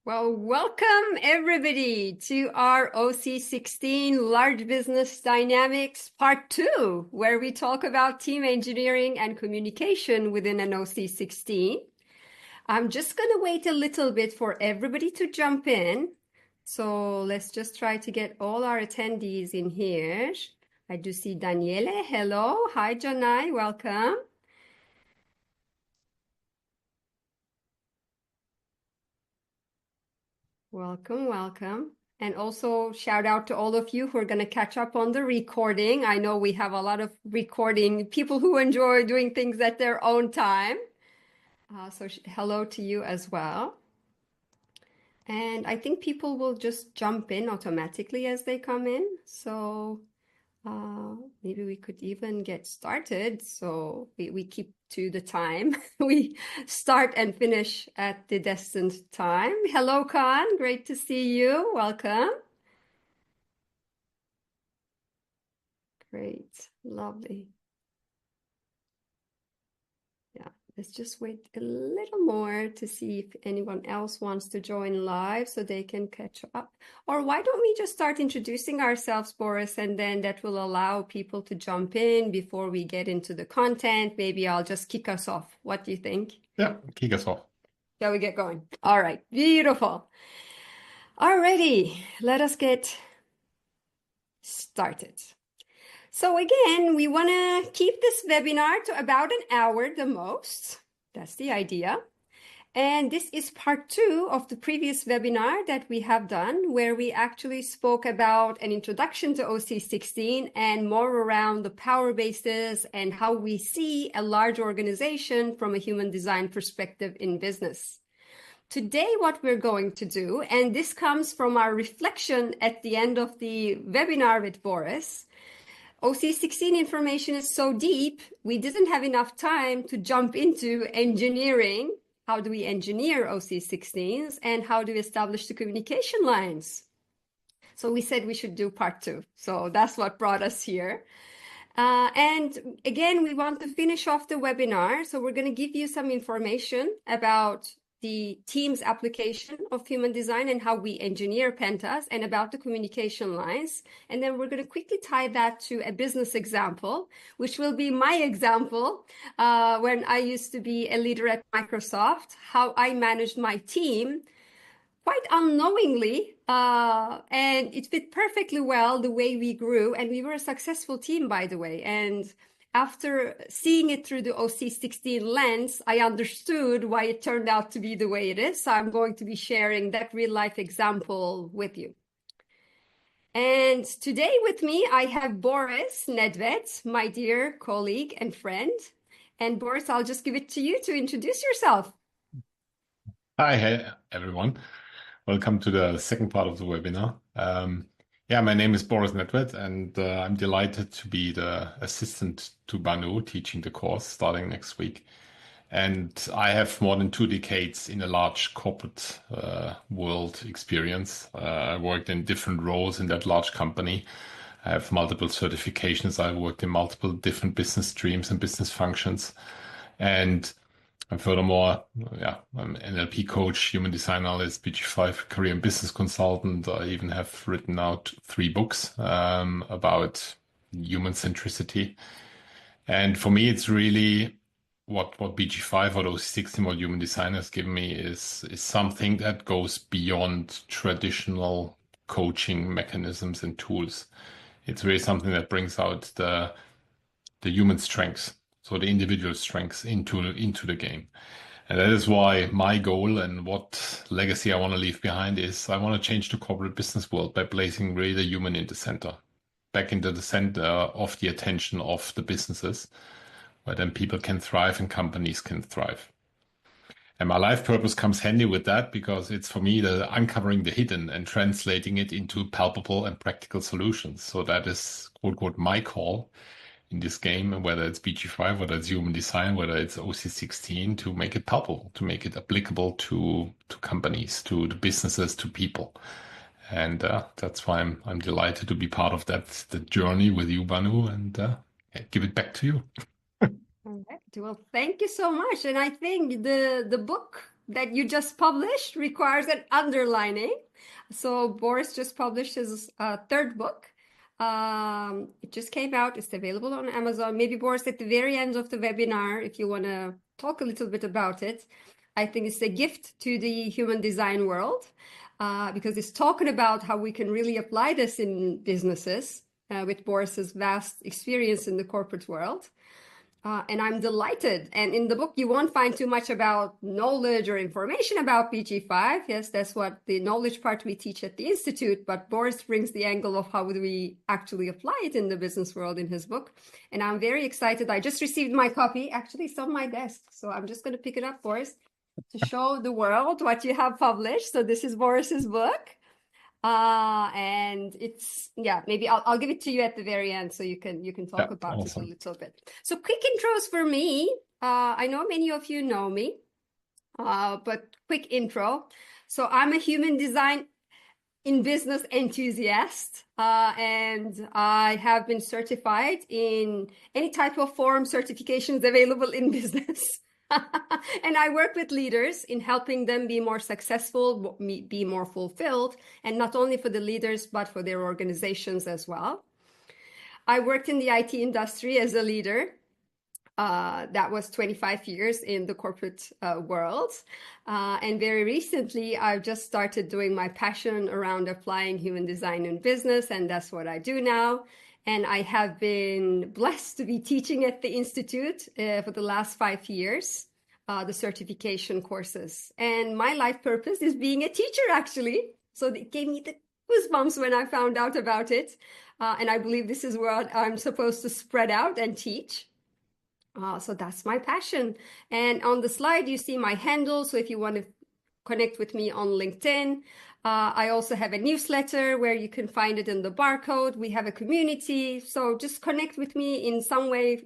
Well, welcome everybody to our OC16 Large Business Dynamics Part 2, where we talk about team engineering and communication within an OC16. I'm just going to wait a little bit for everybody to jump in. So let's just try to get all our attendees in here. I do see Daniele. Hello. Hi, Janai. Welcome. Welcome. And also shout out to all of you who are going to catch up on the recording. I know we have a lot of recording people who enjoy doing things at their own time. So hello to you as well. And I think people will just jump in automatically as they come in. So maybe we could even get started. So we keep to the time. We start and finish at the destined time. Hello, Khan. Great to see you. Welcome. Great. Lovely. Yeah, let's just wait a little more to see if anyone else wants to join live so they can catch up. Or why don't we just start introducing ourselves, Boris, and then that will allow people to jump in before we get into the content. Maybe I'll just kick us off. What do you think? Yeah, kick us off. Shall we get going? All right, beautiful. Alrighty, let us get started. So again, we want to keep this webinar to about an hour the most. That's the idea. And this is part 2 of the previous webinar that we have done, where we actually spoke about an introduction to OC16 and more around the power bases and how we see a large organization from a human design perspective in business. Today, what we're going to do, and this comes from our reflection at the end of the webinar with Boris, OC16 information is so deep, we didn't have enough time to jump into engineering. How do we engineer OC16s and how do we establish the communication lines? So we said we should do part 2. So that's what brought us here. And again, we want to finish off the webinar. So we're going to give you some information about the team's application of human design and how we engineer pentas and about the communication lines. And then we're going to quickly tie that to a business example, which will be my example when I used to be a leader at Microsoft, how I managed my team quite unknowingly, and it fit perfectly well the way we grew. And we were a successful team, by the way. And after seeing it through the OC16 lens, I understood why it turned out to be the way it is. So I'm going to be sharing that real life example with you. And today with me, I have Boris Nedwed, my dear colleague and friend. And Boris, I'll just give it to you to introduce yourself. Hi, everyone. Welcome to the second part of the webinar. Yeah, my name is Boris Nedwed, and I'm delighted to be the assistant to Banu teaching the course starting next week. And I have more than 2 decades in a large corporate world experience. I worked in different roles in that large company. I have multiple certifications. I worked in multiple different business streams and business functions. And furthermore, I'm an NLP coach, human design analyst, BG5 career and business consultant. I even have written out 3 books about human centricity. And for me, it's really what BG5 or OC16, what human design has given me is something that goes beyond traditional coaching mechanisms and tools. It's really something that brings out the human strengths. So the individual strengths into the game. And that is why my goal and what legacy I want to leave behind is I want to change the corporate business world by placing really the human in the center, back into the center of the attention of the businesses, where then people can thrive and companies can thrive. And my life purpose comes handy with that because it's for me the uncovering the hidden and translating it into palpable and practical solutions. So that is quote unquote my call in this game, whether it's BG5, whether it's human design, whether it's OC16, to make it palpable, to make it applicable to companies, to the businesses, to people. And that's why I'm delighted to be part of the journey with you, Banu, and give it back to you. All right. Well, thank you so much. And I think the book that you just published requires an underlining. So Boris just published his third book. It just came out. It's available on Amazon. Maybe Boris, at the very end of the webinar, if you want to talk a little bit about it. I think it's a gift to the human design world because it's talking about how we can really apply this in businesses with Boris's vast experience in the corporate world. And I'm delighted. And in the book, you won't find too much about knowledge or information about BG5. Yes, that's what the knowledge part we teach at the Institute. But Boris brings the angle of how do we actually apply it in the business world in his book. And I'm very excited. I just received my copy. Actually, it's on my desk. So I'm just going to pick it up, Boris, to show the world what you have published. So this is Boris's book. And it's, yeah, maybe I'll give it to you at the very end so you can talk about it a little bit. So quick intros for me. I know many of you know me, but quick intro. So I'm a human design in business enthusiast, and I have been certified in any type of form certifications available in business. And I work with leaders in helping them be more successful, be more fulfilled, and not only for the leaders, but for their organizations as well. I worked in the IT industry as a leader. That was 25 years in the corporate world. And very recently, I've just started doing my passion around applying human design in business, and that's what I do now. And I have been blessed to be teaching at the Institute for the last 5 years, the certification courses. And my life purpose is being a teacher, actually. So it gave me the goosebumps when I found out about it. And I believe this is what I'm supposed to spread out and teach. So that's my passion. And on the slide, you see my handle. So if you want to connect with me on LinkedIn, I also have a newsletter where you can find it in the barcode. We have a community. So just connect with me in some way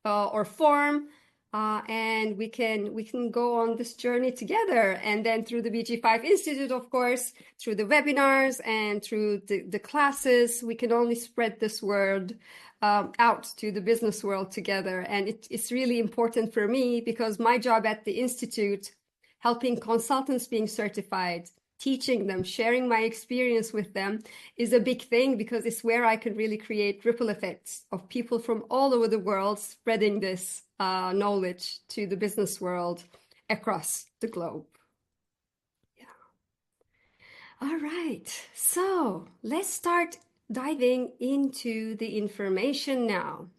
or form. And we can go on this journey together. And then through the BG5 Institute, of course, through the webinars and through the classes, we can only spread this word out to the business world together. And it's really important for me because my job at the Institute, helping consultants being certified, teaching them, sharing my experience with them is a big thing because it's where I can really create ripple effects of people from all over the world spreading this knowledge to the business world across the globe. Yeah. All right. So let's start diving into the information now.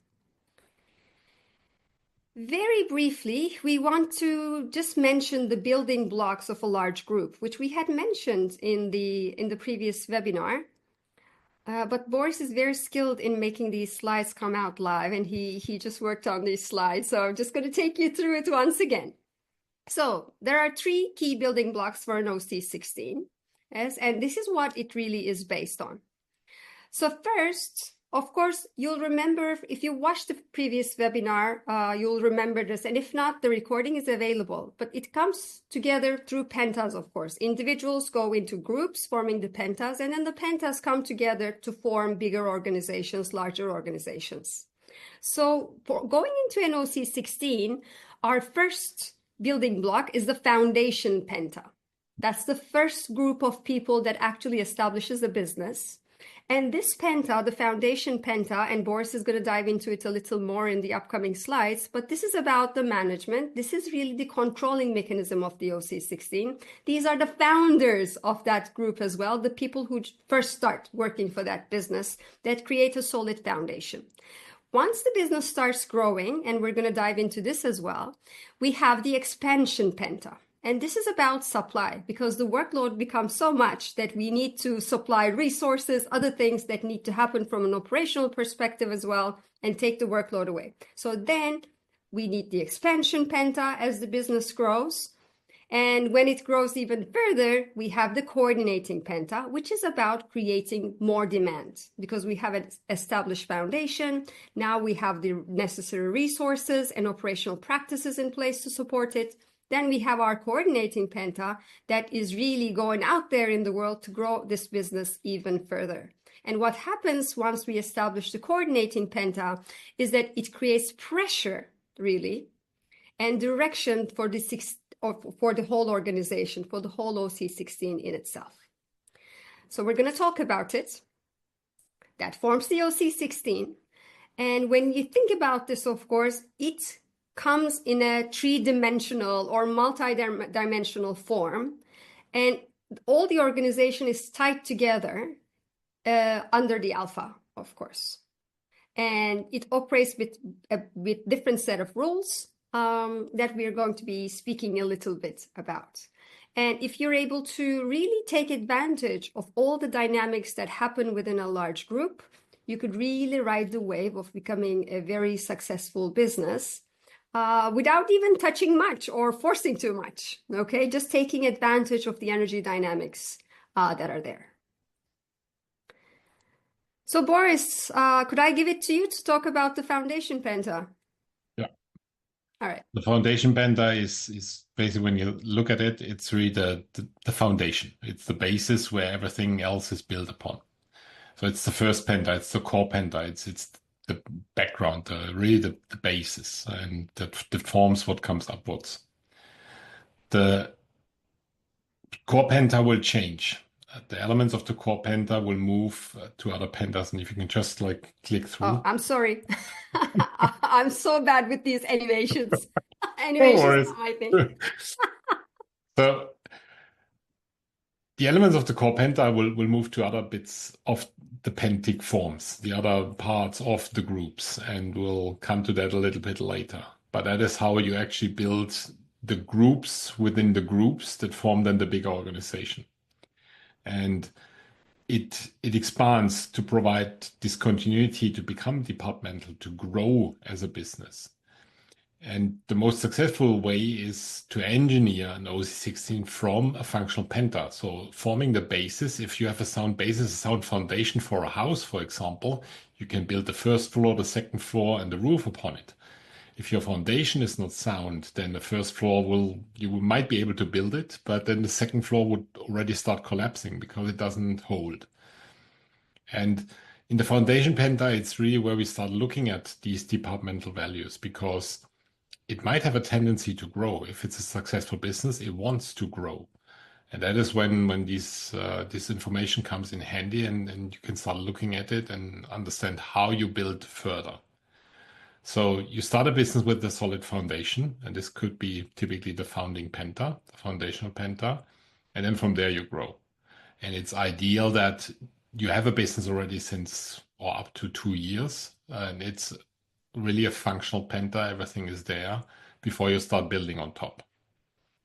Very briefly, we want to just mention the building blocks of a large group, which we had mentioned in the previous webinar. But Boris is very skilled in making these slides come out live, and he just worked on these slides. So I'm just going to take you through it once again. So there are 3 key building blocks for an OC16, yes, and this is what it really is based on. So first, of course, you'll remember, if you watched the previous webinar, you'll remember this. And if not, the recording is available. But it comes together through pentas, of course. Individuals go into groups forming the pentas, and then the pentas come together to form bigger organizations, larger organizations. So going into an OC16, our first building block is the foundation penta. That's the first group of people that actually establishes a business. And this penta, the foundation penta, and Boris is going to dive into it a little more in the upcoming slides, but this is about the management. This is really the controlling mechanism of the OC16. These are the founders of that group as well, the people who first start working for that business that create a solid foundation. Once the business starts growing, and we're going to dive into this as well, we have the expansion penta. And this is about supply, because the workload becomes so much that we need to supply resources, other things that need to happen from an operational perspective as well, and take the workload away. So then we need the expansion penta as the business grows. And when it grows even further, we have the coordinating penta, which is about creating more demand because we have an established foundation. Now we have the necessary resources and operational practices in place to support it. Then we have our coordinating penta that is really going out there in the world to grow this business even further. And what happens once we establish the coordinating penta is that it creates pressure, really, and direction for the for the whole organization, for the whole OC16 in itself. So we're going to talk about it. That forms the OC16. And when you think about this, of course, it comes in a three-dimensional or multi-dimensional form. And all the organization is tied together under the alpha, of course. And it operates with different set of rules that we are going to be speaking a little bit about. And if you're able to really take advantage of all the dynamics that happen within a large group, you could really ride the wave of becoming a very successful business without even touching much or forcing too much, okay? Just taking advantage of the energy dynamics that are there. So Boris, could I give it to you to talk about the foundation penta? Yeah. All right. The foundation penta is basically, when you look at it, it's really the foundation. It's the basis where everything else is built upon. So it's the first penta, it's the core penta, it's the background, really the basis, and that forms what comes upwards. The core penta will change. The elements of the core penta will move to other pentas, and if you can just like click through. Oh, I'm sorry. I'm so bad with these animations. Animations are my thing. So the elements of the core penta will move to other bits of the pentic forms, the other parts of the groups, and we'll come to that a little bit later. But that is how you actually build the groups within the groups that form then the bigger organization. And it expands to provide this continuity to become departmental, to grow as a business. And the most successful way is to engineer an OC16 from a functional penta. So forming the basis, if you have a sound basis, a sound foundation for a house, for example, you can build the first floor, the second floor, and the roof upon it. If your foundation is not sound, then the first floor you might be able to build it, but then the second floor would already start collapsing because it doesn't hold. And in the foundation penta, it's really where we start looking at these departmental values, because it might have a tendency to grow. If it's a successful business, it wants to grow. And that is when this information comes in handy, and you can start looking at it and understand how you build further. So you start a business with a solid foundation, and this could be typically the founding penta, the foundational penta, and then from there you grow. And it's ideal that you have a business already since or up to 2 years, and it's really a functional penta. Everything is there before you start building on top.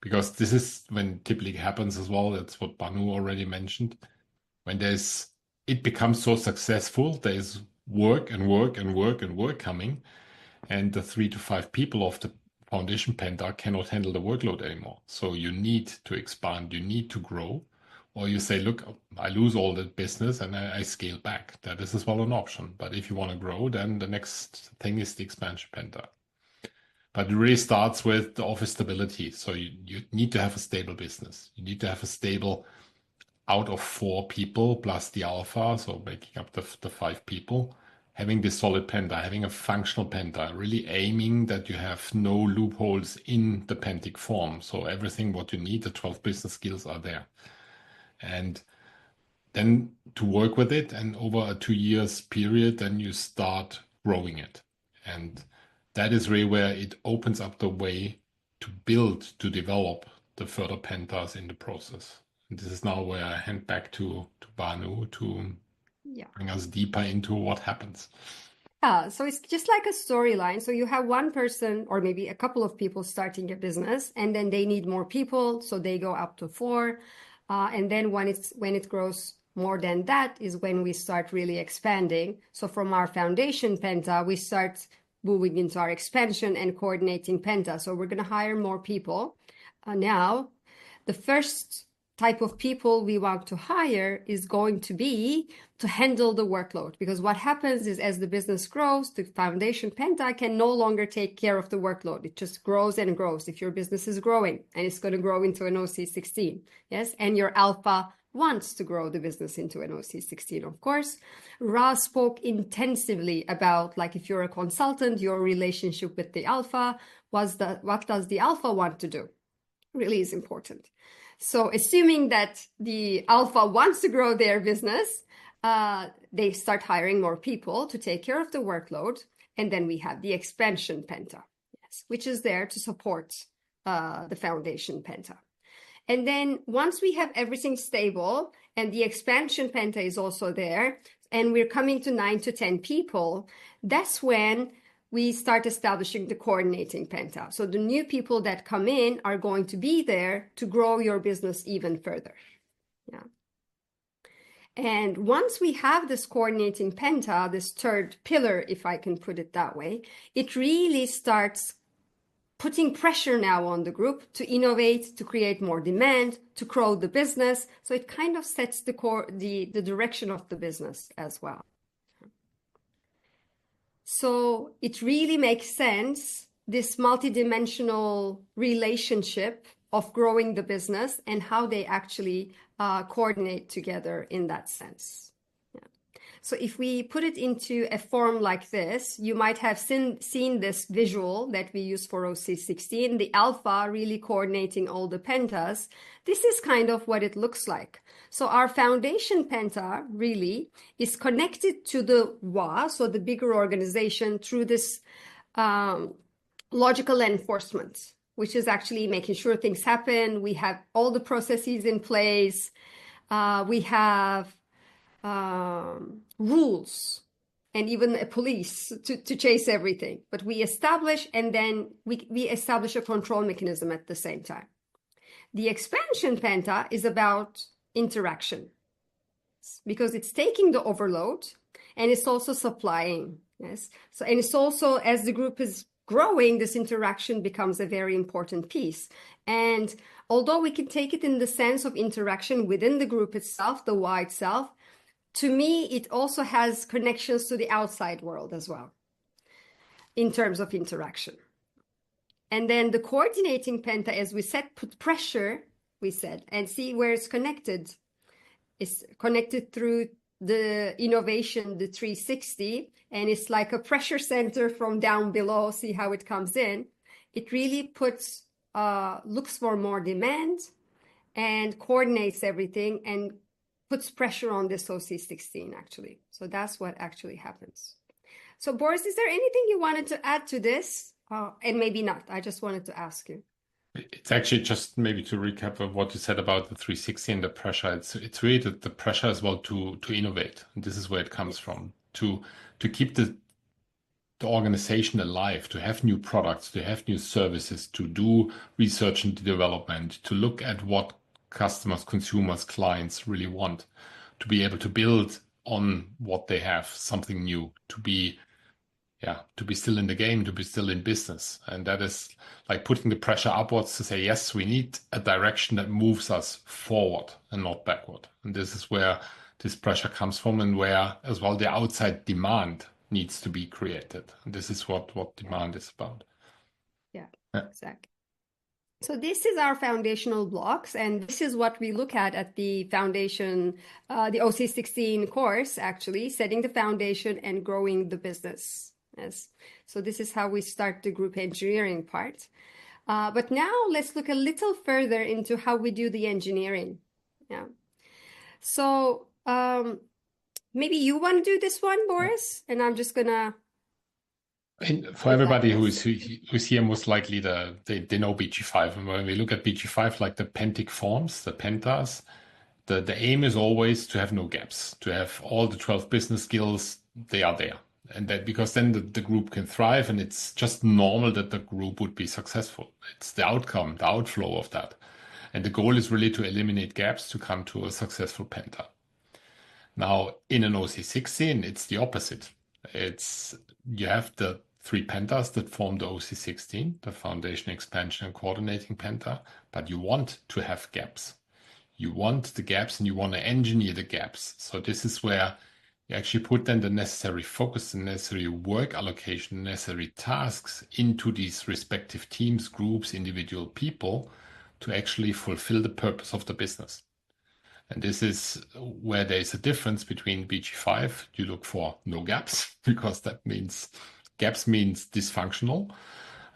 Because this is when typically happens as well. That's what Banu already mentioned. When it becomes so successful, there's work and work and work and work coming, and the 3 to 5 people of the foundation penta cannot handle the workload anymore. So you need to expand, you need to grow, or you say, look, I lose all the business and I scale back. That is as well an option. But if you want to grow, then the next thing is the expansion penta. But it really starts with the office stability. So you need to have a stable business. You need to have a stable out of 4 people plus the alpha, so making up the 5 people, having this solid penta, having a functional penta, really aiming that you have no loopholes in the pentic form. So everything what you need, the 12 business skills are there. And then to work with it, and over a 2 years period, then you start growing it. And that is really where it opens up the way to build, to develop the further pentas in the process. And this is now where I hand back to Banu to bring us deeper into what happens. Yeah, so it's just like a storyline. So you have one person or maybe a couple of people starting a business, and then they need more people, so they go up to 4. And then when it grows more than that is when we start really expanding. So from our foundation penta, we start moving into our expansion and coordinating penta. So we're going to hire more people. Now, the first type of people we want to hire is going to be to handle the workload. Because what happens is as the business grows, the foundation penta can no longer take care of the workload. It just grows and grows. If your business is growing and it's going to grow into an OC16, yes, and your alpha wants to grow the business into an OC16, of course. Ra spoke intensively about, like, if you're a consultant, your relationship with the alpha, what does the alpha want to do? really is important. So assuming that the alpha wants to grow their business, they start hiring more people to take care of the workload. And then we have the expansion penta, yes, which is there to support the foundation penta. And then once we have everything stable and the expansion penta is also there, and we're coming to 9 to 10 people, that's when we start establishing the coordinating penta. So the new people that come in are going to be there to grow your business even further. Yeah. And once we have this coordinating penta, this third pillar, if I can put it that way, it really starts putting pressure now on the group to innovate, to create more demand, to grow the business. So it kind of sets the direction of the business as well. So it really makes sense, this multidimensional relationship of growing the business and how they actually coordinate together in that sense. So if we put it into a form like this, you might have seen this visual that we use for OC16, the alpha really coordinating all the pentas. This is kind of what it looks like. So our foundation penta really is connected to the WA, so the bigger organization, through this logical enforcement, which is actually making sure things happen. We have all the processes in place. We have rules and even a police to chase everything. But we establish, and then we establish a control mechanism at the same time. The expansion penta is about interaction, because it's taking the overload and it's also supplying. Yes. So, and it's also, as the group is growing, this interaction becomes a very important piece. And although we can take it in the sense of interaction within the group itself, the Y itself, to me, it also has connections to the outside world as well, in terms of interaction. And then the coordinating penta, as we said, put pressure, we said, and see where it's connected. It's connected through the innovation, the 360, and it's like a pressure center from down below. See how it comes in. It really puts, looks for more demand and coordinates everything and puts pressure on this OC16 actually. So that's what actually happens. So Boris, is there anything you wanted to add to this? And maybe not. I just wanted to ask you. It's actually just maybe to recap of what you said about the 360 and the pressure. It's really the pressure as well to innovate. And this is where it comes from. To keep the organization alive, to have new products, to have new services, to do research and development, to look at what customers, consumers, clients really want, to be able to build on what they have, something new, to be still in the game, to be still in business. And that is like putting the pressure upwards to say, yes, we need a direction that moves us forward and not backward. And this is where this pressure comes from, and where as well the outside demand needs to be created. And this is what demand is about. Yeah, exactly. So this is our foundational blocks, and this is what we look at the foundation, the OC16 course, actually, setting the foundation and growing the business. Yes. So this is how we start the group engineering part. But now let's look a little further into how we do the engineering. Yeah. So maybe you want to do this one, Boris, and I'm just gonna. And for everybody who's here, most likely they know BG5. And when we look at BG5, like the pentic forms, the pentas, the aim is always to have no gaps, to have all the 12 business skills, they are there. And that because then the group can thrive, and it's just normal that the group would be successful. It's the outcome, the outflow of that. And the goal is really to eliminate gaps to come to a successful penta. Now, in an OC16, it's the opposite. You have the 3 pentas that form the OC16, the foundation, expansion, and coordinating penta, but you want to have gaps. You want the gaps and you want to engineer the gaps. So this is where you actually put then the necessary focus, the necessary work allocation, necessary tasks into these respective teams, groups, individual people to actually fulfill the purpose of the business. And this is where there is a difference between BG5. You look for no gaps, because that means gaps means dysfunctional.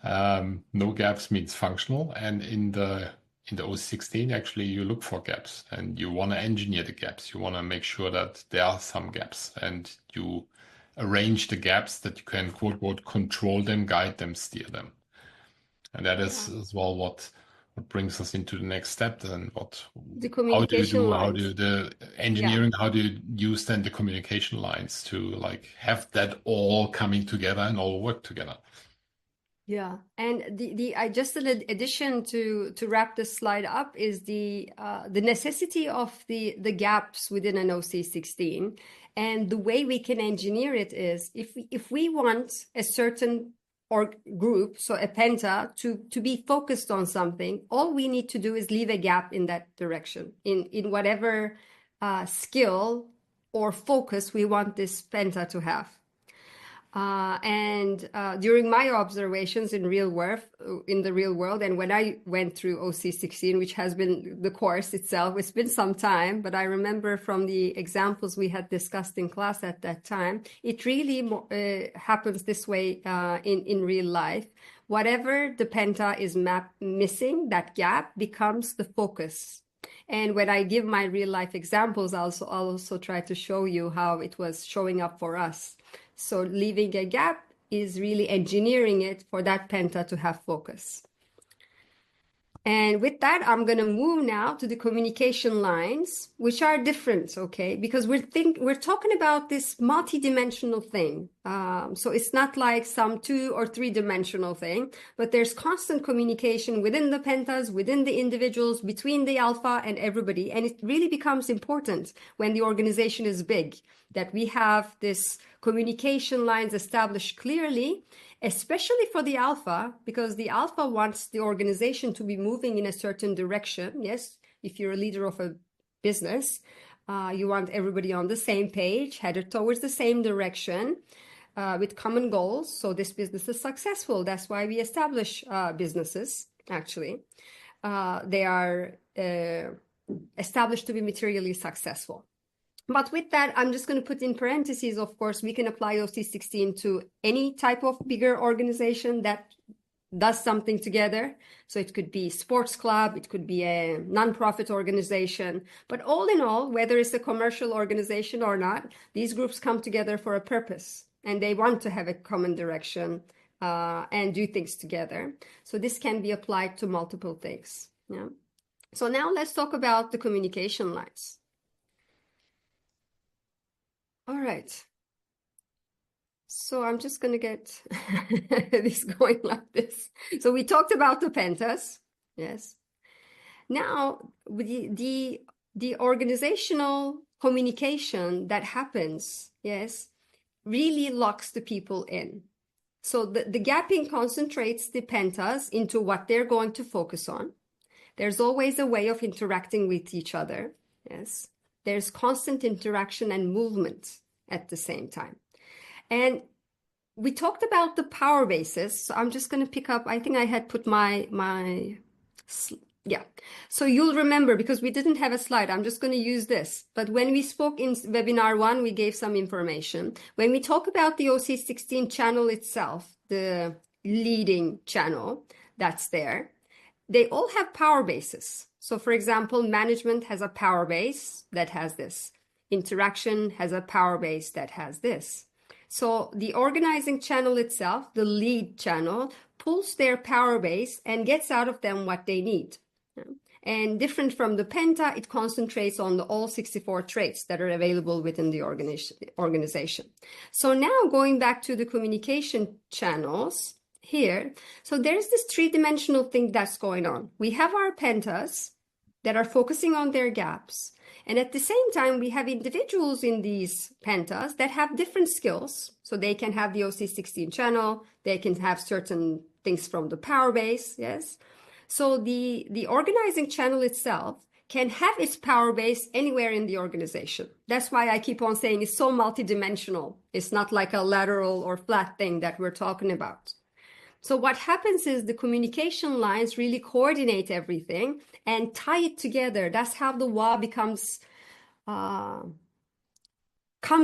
No gaps means functional. And in the in the OC16, actually, you look for gaps and you want to engineer the gaps. You want to make sure that there are some gaps and you arrange the gaps that you can, quote, unquote, control them, guide them, steer them. And that is as well what brings us into the next step. And the how do you communication do, lines. the engineering, how do you use then the communication lines to like have that all coming together and all work together? Yeah, and I just an addition to wrap this slide up is the necessity of the gaps within an OC16, and the way we can engineer it is if we want a certain or group, so a penta, to be focused on something, all we need to do is leave a gap in that direction in whatever skill or focus we want this penta to have. During my observations in the real world, and when I went through OC16, which has been the course itself, it's been some time, but I remember from the examples we had discussed in class at that time, it really happens this way in real life. Whatever the penta is missing, that gap becomes the focus. And when I give my real life examples, I'll also try to show you how it was showing up for us. So leaving a gap is really engineering it for that penta to have focus. And with that, I'm going to move now to the communication lines, which are different, okay? Because we're talking about this multi-dimensional thing. So it's not like some 2 or 3-dimensional thing, but there's constant communication within the pentas, within the individuals, between the alpha and everybody. And it really becomes important when the organization is big, that we have this communication lines established clearly, especially for the alpha, because the alpha wants the organization to be moving in a certain direction. Yes, if you're a leader of a business, you want everybody on the same page, headed towards the same direction, with common goals. So this business is successful. That's why we establish businesses, actually. They are established to be materially successful. But with that, I'm just going to put in parentheses, of course, we can apply OC16 to any type of bigger organization that does something together. So it could be sports club, it could be a nonprofit organization. But all in all, whether it's a commercial organization or not, these groups come together for a purpose. And they want to have a common direction and do things together. So this can be applied to multiple things. Yeah. So now let's talk about the communication lines. All right. So I'm just going to get this going like this. So we talked about the pentas. Yes. Now, the organizational communication that happens, yes, really locks the people in. So the gapping concentrates the pentas into what they're going to focus on. There's always a way of interacting with each other. Yes. There's constant interaction and movement at the same time. And we talked about the power bases. So I'm just going to pick up, I think I had put yeah. So you'll remember, because we didn't have a slide, I'm just going to use this. But when we spoke in webinar 1, we gave some information. When we talk about the OC16 channel itself, the leading channel that's there, they all have power bases. So for example, management has a power base that has this. Interaction has a power base that has this. So the organizing channel itself, the lead channel, pulls their power base and gets out of them what they need. And different from the penta, it concentrates on all 64 traits that are available within the organization. So now going back to the communication channels here, so there's this 3-dimensional thing that's going on. We have our pentas that are focusing on their gaps. And at the same time, we have individuals in these pentas that have different skills. So they can have the OC16 channel, they can have certain things from the power base, yes. So the organizing channel itself can have its power base anywhere in the organization. That's why I keep on saying it's so multidimensional. It's not like a lateral or flat thing that we're talking about. So what happens is the communication lines really coordinate everything and tie it together. That's how the WA comes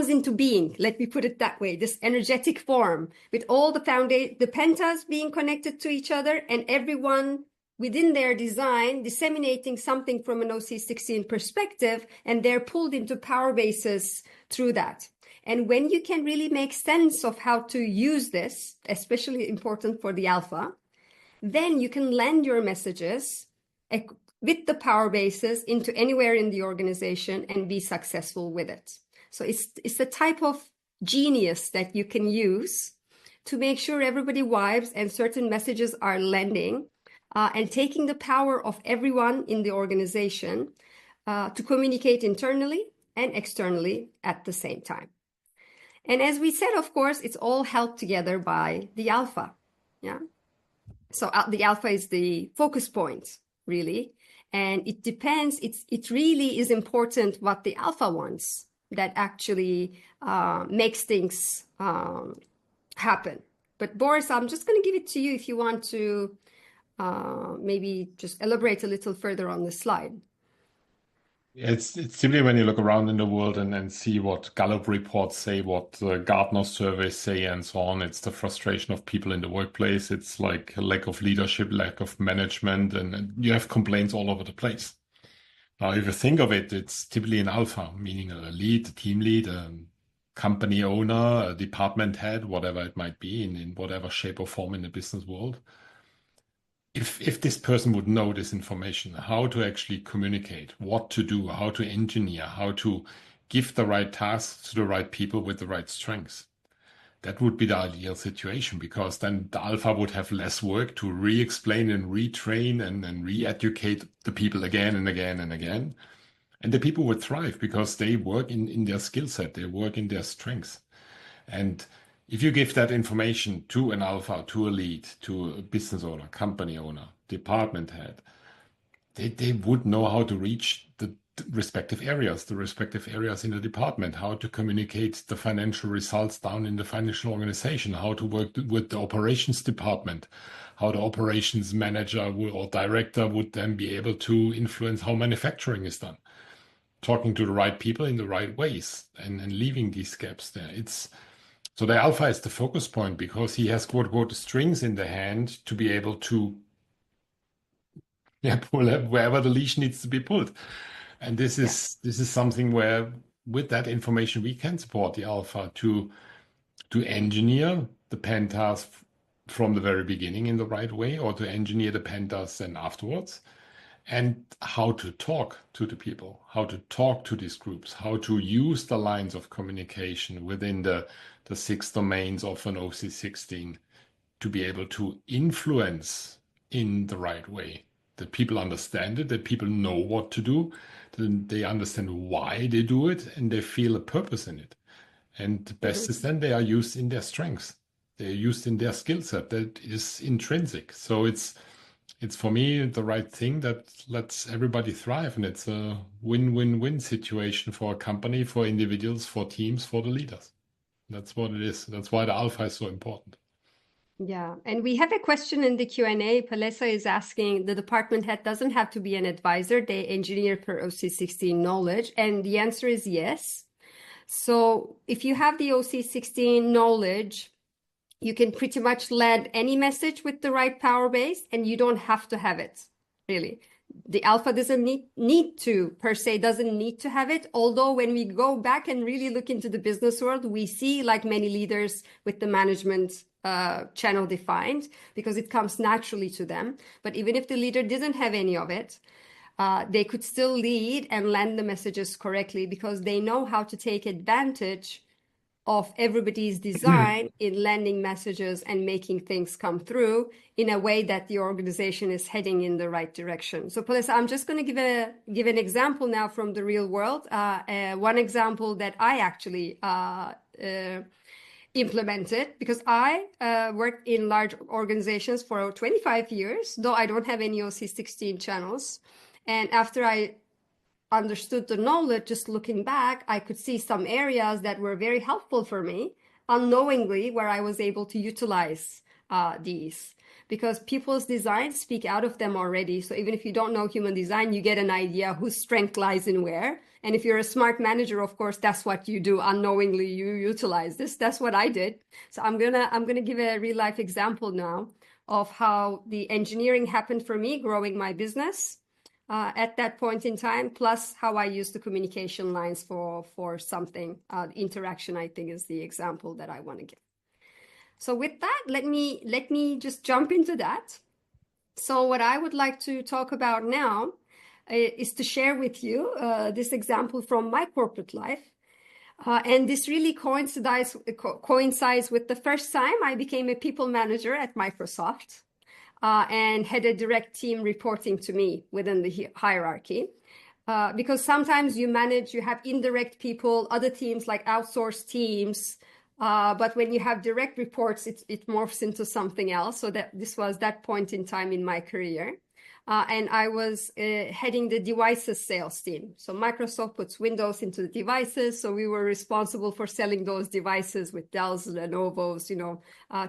into being. Let me put it that way, this energetic form with all the pentas being connected to each other and everyone within their design, disseminating something from an OC16 perspective, and they're pulled into power bases through that. And when you can really make sense of how to use this, especially important for the alpha, then you can land your messages with the power bases into anywhere in the organization and be successful with it. So it's the type of genius that you can use to make sure everybody vibes and certain messages are landing and taking the power of everyone in the organization to communicate internally and externally at the same time. And as we said, of course, it's all held together by the alpha. Yeah. So the alpha is the focus point, really. And it depends, it really is important what the alpha wants that actually makes things happen. But Boris, I'm just going to give it to you if you want to maybe just elaborate a little further on the slide. It's simply when you look around in the world and see what Gallup reports say, what Gartner surveys say, and so on. It's the frustration of people in the workplace. It's like a lack of leadership, lack of management, and you have complaints all over the place. Now, if you think of it, it's typically an alpha, meaning a lead, a team lead, a company owner, a department head, whatever it might be, in whatever shape or form in the business world. If this person would know this information, how to actually communicate, what to do, how to engineer, how to give the right tasks to the right people with the right strengths, that would be the ideal situation, because then the alpha would have less work to re-explain and retrain and re-educate the people again and again and again. And the people would thrive because they work in their skill set, they work in their strengths. And if you give that information to an alpha, to a lead, to a business owner, company owner, department head, they would know how to reach the respective areas in the department, how to communicate the financial results down in the financial organization, how to work with the operations department, how the operations manager or director would then be able to influence how manufacturing is done, talking to the right people in the right ways and leaving these gaps there. So the alpha is the focus point because he has quote unquote strings in the hand to be able to pull wherever the leash needs to be pulled. And this is something where with that information we can support the alpha to engineer the pentas from the very beginning in the right way, or to engineer the pentas then afterwards, and how to talk to the people, how to talk to these groups, how to use the lines of communication within the 6 domains of an OC16 to be able to influence in the right way, that people understand it, that people know what to do, that they understand why they do it, and they feel a purpose in it. And the best is then they are used in their strengths. They're used in their skill set that is intrinsic. So it's for me the right thing that lets everybody thrive, and it's a win-win-win situation for a company, for individuals, for teams, for the leaders. That's what it is. That's why the alpha is so important. Yeah, and we have a question in the Q&A. Palesa is asking, the department head doesn't have to be an advisor. They engineer per OC16 knowledge. And the answer is yes. So if you have the OC16 knowledge, you can pretty much land any message with the right power base, and you don't have to have it, really. The alpha doesn't need to have it. Although when we go back and really look into the business world, we see like many leaders with the management channel defined because it comes naturally to them. But even if the leader didn't have any of it, they could still lead and land the messages correctly because they know how to take advantage of everybody's design in landing messages and making things come through in a way that the organization is heading in the right direction. So, Palesa, I'm just going to give an example now from the real world. One example that I actually implemented, because I worked in large organizations for 25 years, though I don't have any OC16 channels. And after I understood the knowledge, just looking back, I could see some areas that were very helpful for me unknowingly, where I was able to utilize these, because people's designs speak out of them already. So even if you don't know human design, you get an idea whose strength lies in where. And if you're a smart manager, of course, that's what you do. Unknowingly, you utilize this. That's what I did. So I'm gonna give a real life example now of how the engineering happened for me, growing my business at that point in time, plus how I use the communication lines for something. Interaction, I think, is the example that I want to give. So with that, let me just jump into that. So what I would like to talk about now is to share with you this example from my corporate life. And this really coincides with the first time I became a people manager at Microsoft and had a direct team reporting to me within the hierarchy. Because sometimes you have indirect people, other teams like outsourced teams, but when you have direct reports, it morphs into something else. So this was that point in time in my career. And I was heading the devices sales team. So Microsoft puts Windows into the devices. So we were responsible for selling those devices with Dells, Lenovo's,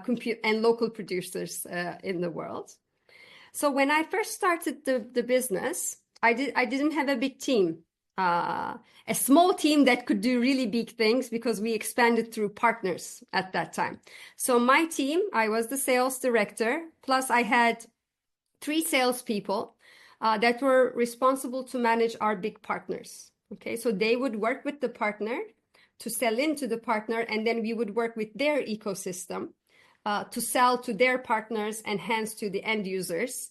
compute and local producers in the world. So when I first started the business, I didn't have a big team, a small team that could do really big things because we expanded through partners at that time. So my team, I was the sales director, plus I had 3 salespeople that were responsible to manage our big partners. Okay, so they would work with the partner to sell into the partner, and then we would work with their ecosystem to sell to their partners and hence to the end users,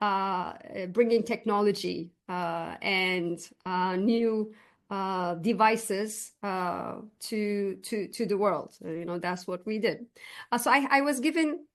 bringing technology and new devices to the world. That's what we did. So I was given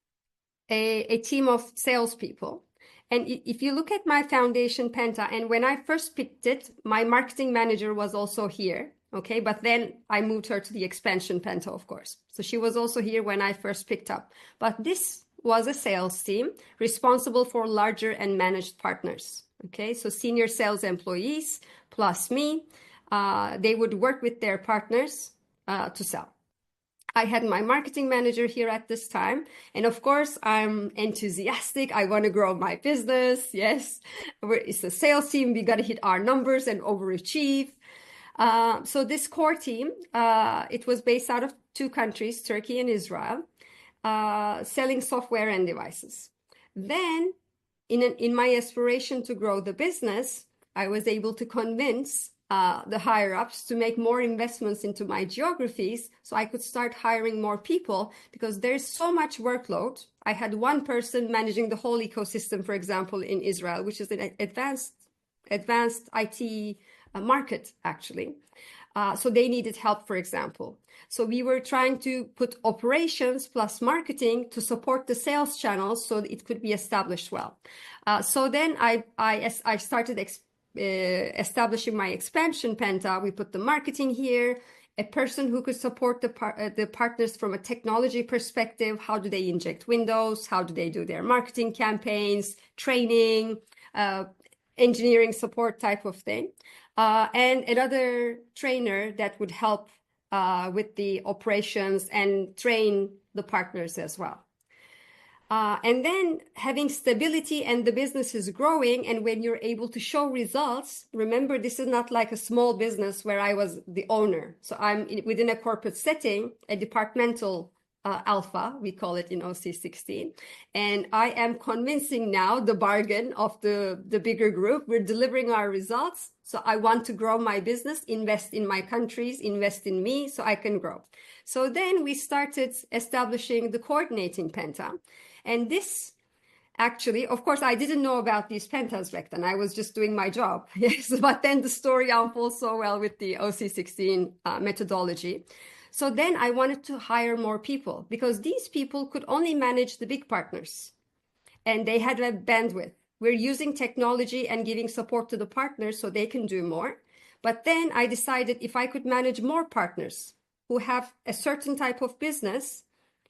a team of salespeople. And if you look at my foundation Penta, and when I first picked it, my marketing manager was also here. Okay, but then I moved her to the expansion Penta, of course. So she was also here when I first picked up. But this was a sales team responsible for larger and managed partners. Okay, so senior sales employees plus me, they would work with their partners to sell. I had my marketing manager here at this time. And of course, I'm enthusiastic. I want to grow my business. Yes, it's a sales team. We got to hit our numbers and overachieve. So this core team, it was based out of 2 countries, Turkey and Israel, selling software and devices. Then in my aspiration to grow the business, I was able to convince the higher ups to make more investments into my geographies so I could start hiring more people because there's so much workload. I had 1 person managing the whole ecosystem, for example, in Israel, which is an advanced IT market, actually. So they needed help, for example. So we were trying to put operations plus marketing to support the channels so that it could be established well. So then I started establishing my expansion Penta. We put the marketing here, a person who could support the partners from a technology perspective. How do they inject Windows? How do they do their marketing campaigns, training, engineering support type of thing. And another trainer that would help with the operations and train the partners as well. And then having stability and the business is growing, and when you're able to show results, remember, this is not like a small business where I was the owner. So I'm within a corporate setting, a departmental alpha, we call it in OC16. And I am convincing now the bargain of the bigger group. We're delivering our results. So I want to grow my business, invest in my countries, invest in me so I can grow. So then we started establishing the coordinating Penta. And this actually, of course, I didn't know about these pentas back then. I was just doing my job. Yes, but then the story unfolds so well with the OC16 methodology. So then I wanted to hire more people because these people could only manage the big partners and they had a bandwidth. We're using technology and giving support to the partners so they can do more. But then I decided if I could manage more partners who have a certain type of business,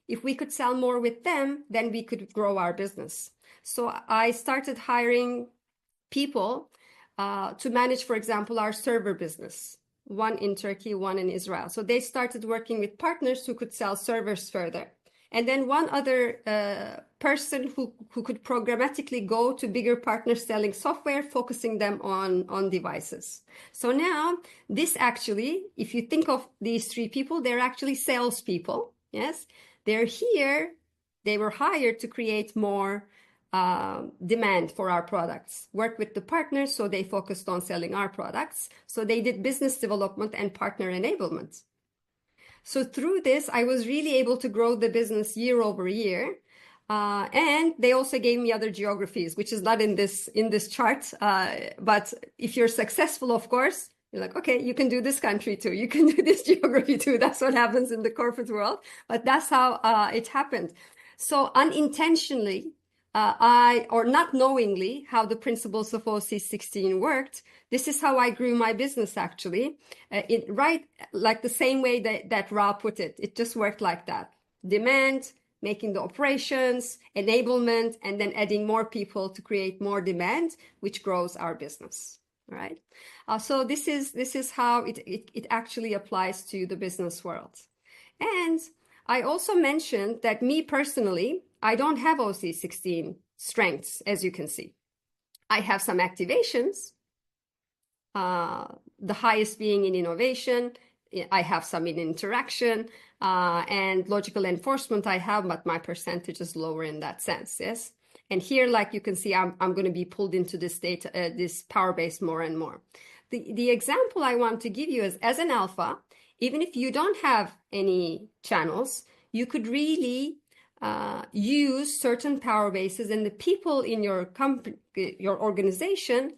if we could sell more with them, then we could grow our business. So I started hiring people to manage, for example, our server business, 1 in Turkey, 1 in Israel. So they started working with partners who could sell servers further. And then 1 other person who could programmatically go to bigger partners selling software, focusing them on devices. So now this actually, if you think of these 3 people, they're actually salespeople. Yes, they're here They were hired to create more demand for our products, work with the partners, so they focused on selling our products. So they did business development and partner enablement. So through this, I was really able to grow the business year over year. And they also gave me other geographies, which is not in this chart. But if you're successful, of course, you're like, okay, you can do this country too. You can do this geography too. That's what happens in the corporate world. But that's how it happened. So unintentionally, or not knowingly how the principles of OC16 worked, this is how I grew my business actually. Right, like the same way that Ra put it. It just worked like that. Demand, making the operations, enablement, and then adding more people to create more demand, which grows our business. All right. So this is how it actually applies to the business world. And I also mentioned that me personally, I don't have OC16 strengths, as you can see. I have some activations, the highest being in innovation. I have some in interaction, and logical enforcement I have, but my percentage is lower in that sense, yes? And here, like you can see, I'm going to be pulled into this data, this power base more and more. The example I want to give you is, as an alpha, even if you don't have any channels, you could really use certain power bases and the people in your company, your organization,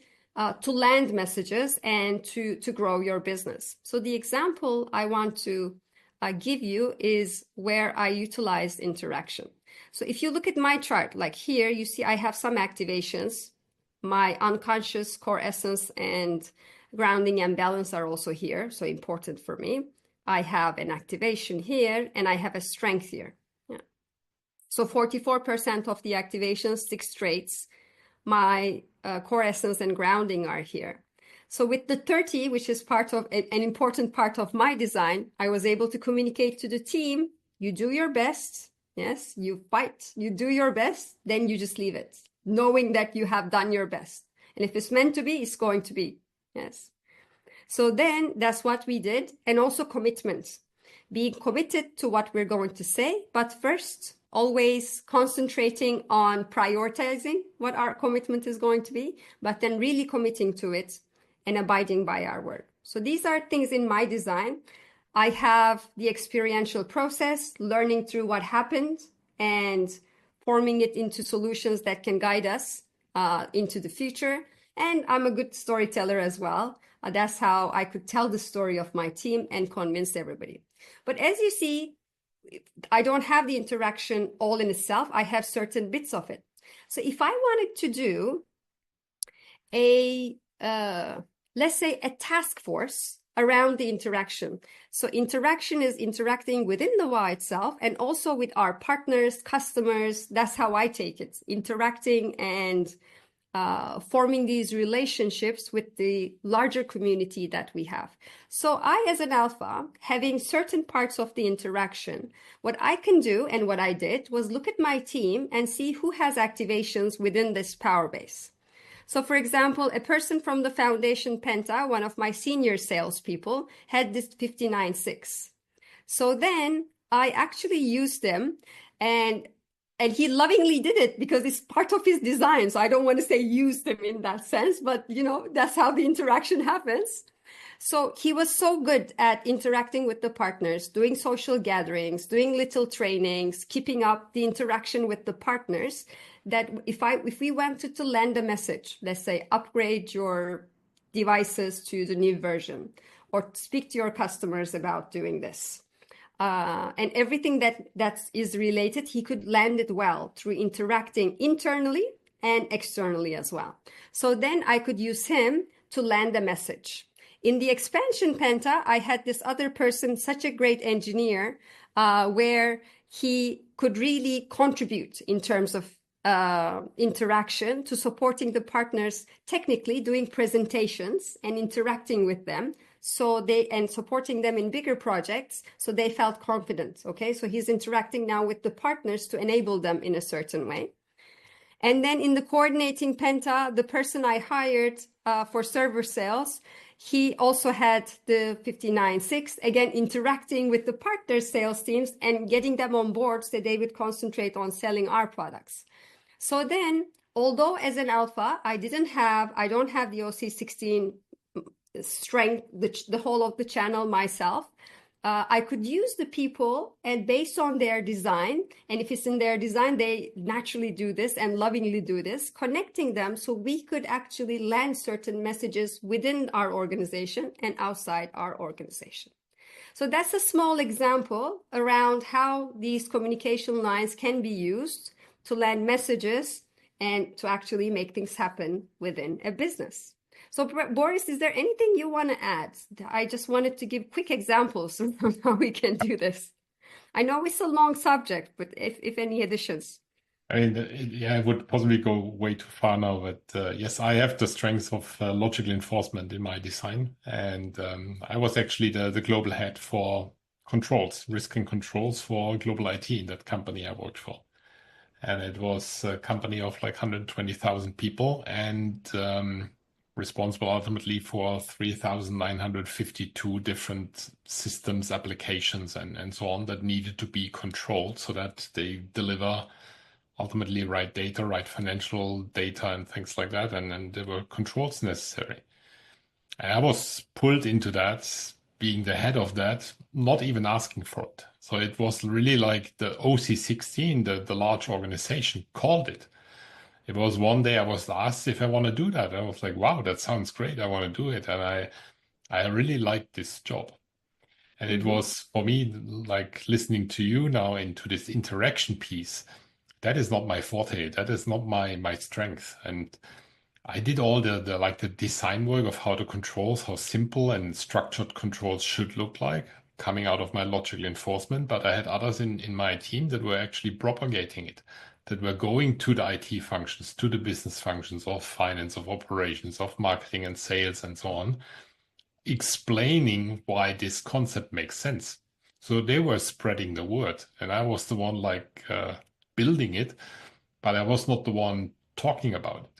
to land messages and to grow your business. So the example I want to give you is where I utilized interaction. So if you look at my chart, like here, you see I have some activations. My unconscious, core essence, and grounding and balance are also here, so important for me. I have an activation here, and I have a strength here. Yeah. So 44% of the activations, 6 traits, my core essence and grounding are here. So with the 30, which is part of an important part of my design, I was able to communicate to the team, you do your best, yes, you fight, you do your best, then you just leave it, knowing that you have done your best. And if it's meant to be, it's going to be, yes. So then that's what we did. And also commitment, being committed to what we're going to say, but first, always concentrating on prioritizing what our commitment is going to be, but then really committing to it and abiding by our word. So these are things in my design. I have the experiential process, learning through what happened and forming it into solutions that can guide us into the future. And I'm a good storyteller as well. That's how I could tell the story of my team and convince everybody. But as you see, I don't have the interaction all in itself. I have certain bits of it. So if I wanted to do a, let's say, a task force around the interaction. So interaction is interacting within the WA itself and also with our partners, customers. That's how I take it. Interacting and forming these relationships with the larger community that we have. So I, as an alpha, having certain parts of the interaction, what I can do and what I did was look at my team and see who has activations within this power base. So for example, a person from the Foundation Penta, one of my senior salespeople, had this 59.6. So then I actually used them, and he lovingly did it because it's part of his design. So I don't want to say use them in that sense, but you know, that's how the interaction happens. So he was so good at interacting with the partners, doing social gatherings, doing little trainings, keeping up the interaction with the partners, that if we wanted to land a message, let's say upgrade your devices to the new version, or speak to your customers about doing this, and everything that is related, he could land it well through interacting internally and externally as well. So then I could use him to land a message. In the expansion Penta, I had this other person, such a great engineer, where he could really contribute in terms of interaction to supporting the partners technically, doing presentations and interacting with them. And supporting them in bigger projects, so they felt confident. Okay, so he's interacting now with the partners to enable them in a certain way. And then in the coordinating Penta, the person I hired for server sales, he also had the 59.6, again, interacting with the partner sales teams and getting them on board so they would concentrate on selling our products. So then, although as an alpha, I don't have the OC16 strength, the whole of the channel myself, I could use the people, and based on their design, and if it's in their design, they naturally do this and lovingly do this, connecting them so we could actually land certain messages within our organization and outside our organization. So that's a small example around how these communication lines can be used to land messages and to actually make things happen within a business. So, Boris, is there anything you want to add? I just wanted to give quick examples of how we can do this. I know it's a long subject, but if any additions. I mean, yeah, I would possibly go way too far now, but yes, I have the strengths of logical enforcement in my design. And I was actually the global head for controls, risk and controls for global IT in that company I worked for. And it was a company of like 120,000 people and responsible ultimately for 3,952 different systems, applications, and so on that needed to be controlled so that they deliver ultimately right data, right financial data, and things like that. And there were controls necessary. And I was pulled into that, being the head of that, not even asking for it. So it was really like the OC16, the large organization, called it. It was one day I was asked if I want to do that. I was like, wow, that sounds great. I want to do it. And I really liked this job. And it was for me like listening to you now into this interaction piece. That is not my forte. That is not my strength. And I did all the design work of how the controls, how simple and structured controls should look like, coming out of my logical enforcement. But I had others in my team that were actually propagating it, that were going to the IT functions, to the business functions of finance, of operations, of marketing and sales, and so on, explaining why this concept makes sense. So they were spreading the word, and I was the one building it, but I was not the one talking about it.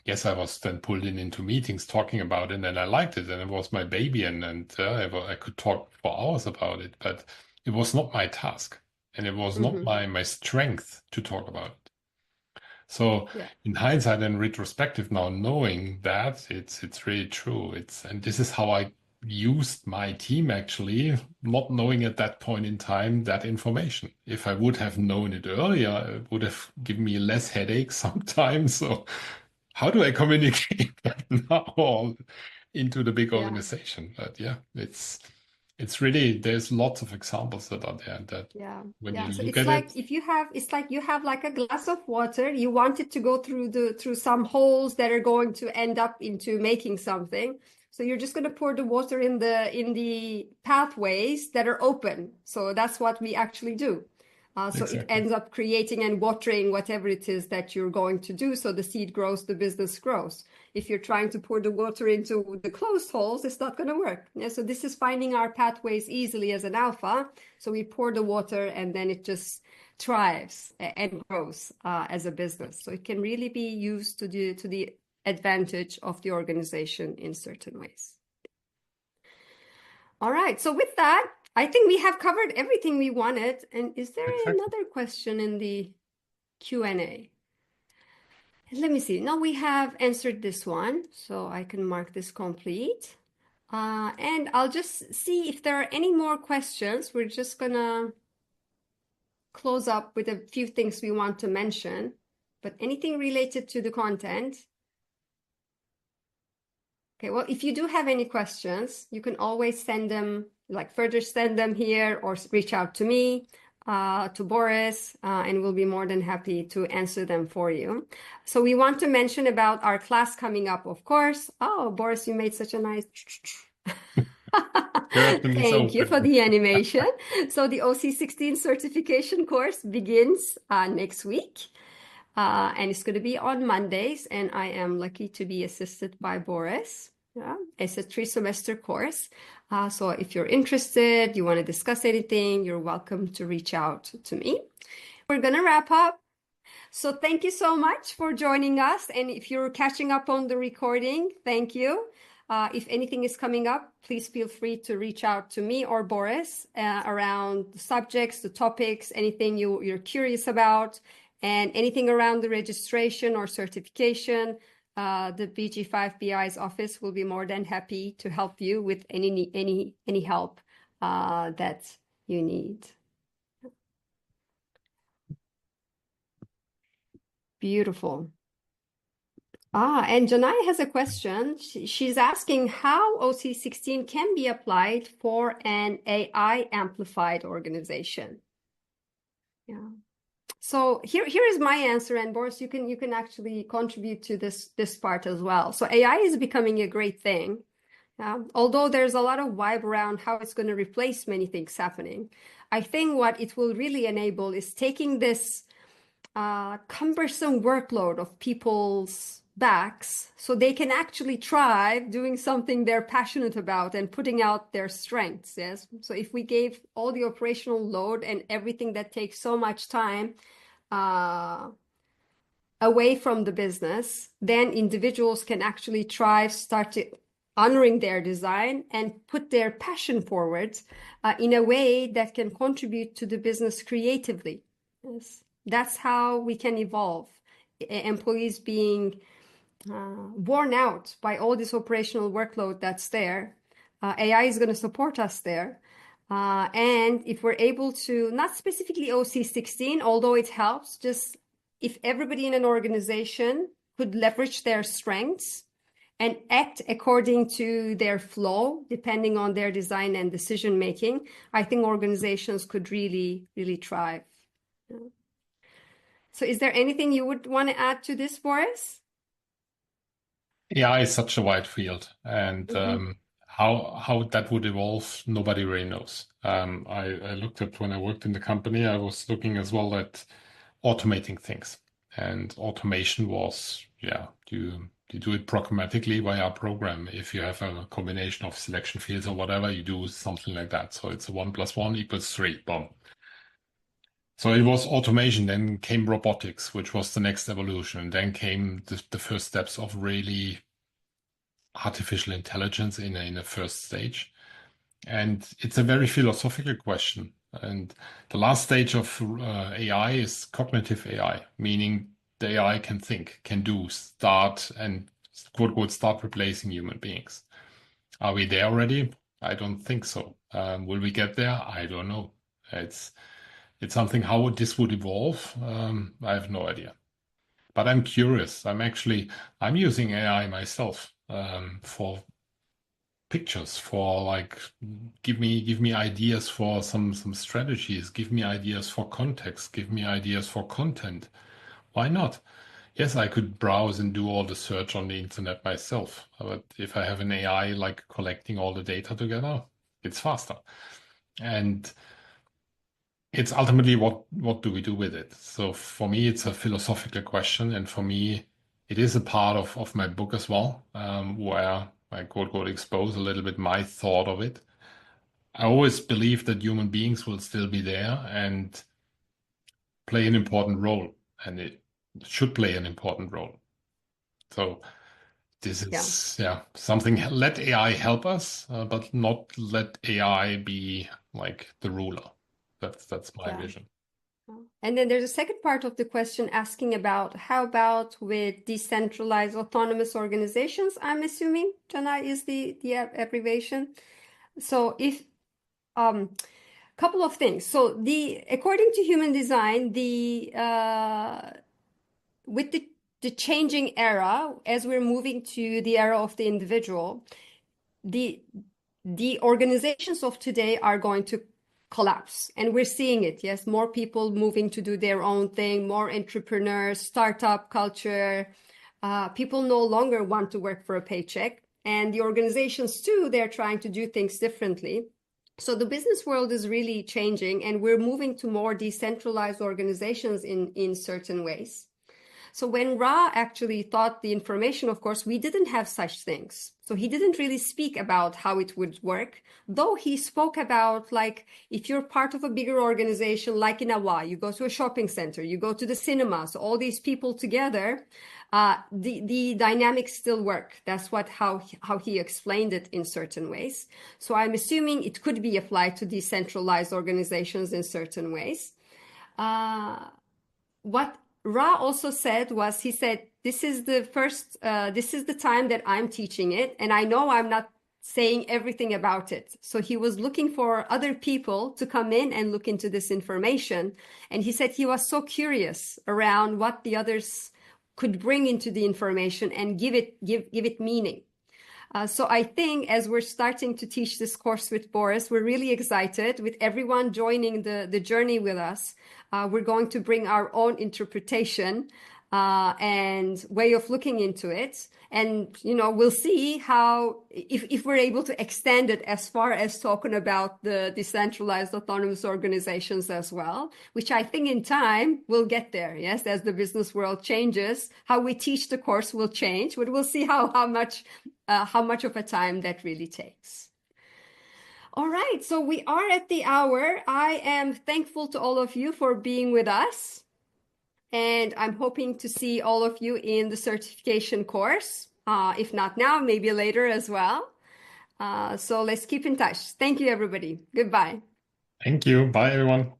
Yes, I was then pulled into meetings talking about it, and I liked it, and it was my baby, and I could talk for hours about it, but it was not my task. And it was not my strength to talk about it. So in hindsight and retrospective now, knowing that it's really true. And this is how I used my team actually, not knowing at that point in time that information. If I would have known it earlier, it would have given me less headaches sometimes. So how do I communicate that now into the big organization? But yeah, it's really, there's lots of examples that are there that when you so look it's at like it, if you have, it's like you have like a glass of water, you want it to go through some holes that are going to end up into making something. So you're just going to pour the water in the pathways that are open. So that's what we actually do. So it ends up creating and watering whatever it is that you're going to do. So the seed grows, the business grows. If you're trying to pour the water into the closed holes, it's not going to work. Yeah, so this is finding our pathways easily as an alpha. So we pour the water and then it just thrives and grows as a business. So it can really be used to the advantage of the organization in certain ways. All right. So with that, I think we have covered everything we wanted. And is there another question in the Q&A? Let me see. No, we have answered this one, so I can mark this complete. And I'll just see if there are any more questions. We're just gonna close up with a few things we want to mention, but anything related to the content. Okay, well, if you do have any questions, you can always send them, further send them here or reach out to me, to Boris, and we'll be more than happy to answer them for you. So we want to mention about our class coming up, of course. Oh, Boris, you made such a nice... Thank you for the animation. So the OC16 certification course begins next week. And it's going to be on Mondays, and I am lucky to be assisted by Boris. Yeah, it's a 3-semester course. So if you're interested, you want to discuss anything, you're welcome to reach out to me. We're going to wrap up. So thank you so much for joining us. And if you're catching up on the recording, thank you. If anything is coming up, please feel free to reach out to me or Boris around the subjects, the topics, anything you're curious about, and anything around the registration or certification. The BG5BI's office will be more than happy to help you with any help that you need. Beautiful. And Janai has a question. She's asking how OC16 can be applied for an AI amplified organization. Yeah. So here is my answer, and Boris, you can actually contribute to this part as well. So AI is becoming a great thing. Although there's a lot of vibe around how it's going to replace many things happening. I think what it will really enable is taking this cumbersome workload of people's backs so they can actually try doing something they're passionate about and putting out their strengths. Yes. So if we gave all the operational load and everything that takes so much time away from the business, then individuals can actually start honoring their design and put their passion forward in a way that can contribute to the business creatively. Yes. That's how we can evolve. Employees being worn out by all this operational workload that's there. AI is going to support us there. And if we're able to, not specifically OC16, although it helps, just if everybody in an organization could leverage their strengths and act according to their flow, depending on their design and decision making, I think organizations could really, really thrive. Yeah. So is there anything you would want to add to this, Boris? AI is such a wide field, and how that would evolve, nobody really knows. I looked at when I worked in the company, I was looking as well at automating things, and automation was, you do it programmatically via a program. If you have a combination of selection fields or whatever, you do something like that. So it's a 1 + 1 = 3, boom. So it was automation, then came robotics, which was the next evolution. And then came the first steps of really artificial intelligence in a first stage. And it's a very philosophical question. And the last stage of AI is cognitive AI, meaning the AI can think, can do, start and quote unquote start replacing human beings. Are we there already? I don't think so. Will we get there? I don't know. It's something how this would evolve. I have no idea, but I'm curious. I'm using AI myself for pictures, for like give me ideas for some strategies, give me ideas for context, give me ideas for content. Why not? Yes, I could browse and do all the search on the internet myself, but if I have an AI like collecting all the data together, it's faster. And it's ultimately what do we do with it? So for me, it's a philosophical question, and for me, it is a part of my book as well, where I quote unquote expose a little bit my thought of it. I always believe that human beings will still be there and play an important role, and it should play an important role. So this is something. Let AI help us, but not let AI be like the ruler. That's my vision. And then there's a second part of the question asking about how about with decentralized autonomous organizations, I'm assuming, Jana, is the abbreviation. So if couple of things. So according to human design, with the changing era, as we're moving to the era of the individual, the organizations of today are going to collapse, and we're seeing it. Yes, more people moving to do their own thing, more entrepreneurs, startup culture. People no longer want to work for a paycheck, and the organizations too, they're trying to do things differently. So the business world is really changing, and we're moving to more decentralized organizations in certain ways. So when Ra actually thought the information, of course, we didn't have such things. So he didn't really speak about how it would work, though he spoke about, like, if you're part of a bigger organization, like in Awa, you go to a shopping center, you go to the cinema, so all these people together, the dynamics still work. That's how he explained it in certain ways. So I'm assuming it could be applied to decentralized organizations in certain ways. What Ra also said was, he said, this is the time that I'm teaching it, and I know I'm not saying everything about it. So he was looking for other people to come in and look into this information. And he said he was so curious around what the others could bring into the information and give it meaning. So I think as we're starting to teach this course with Boris, we're really excited with everyone joining the journey with us. We're going to bring our own interpretation and way of looking into it. And, we'll see how, if we're able to extend it as far as talking about the decentralized autonomous organizations as well, which I think in time we'll get there. Yes, as the business world changes, how we teach the course will change, but we'll see how much of a time that really takes. All right, so we are at the hour. I am thankful to all of you for being with us. And I'm hoping to see all of you in the certification course. If not now, maybe later as well. So let's keep in touch. Thank you, everybody. Goodbye. Thank you. Bye, everyone.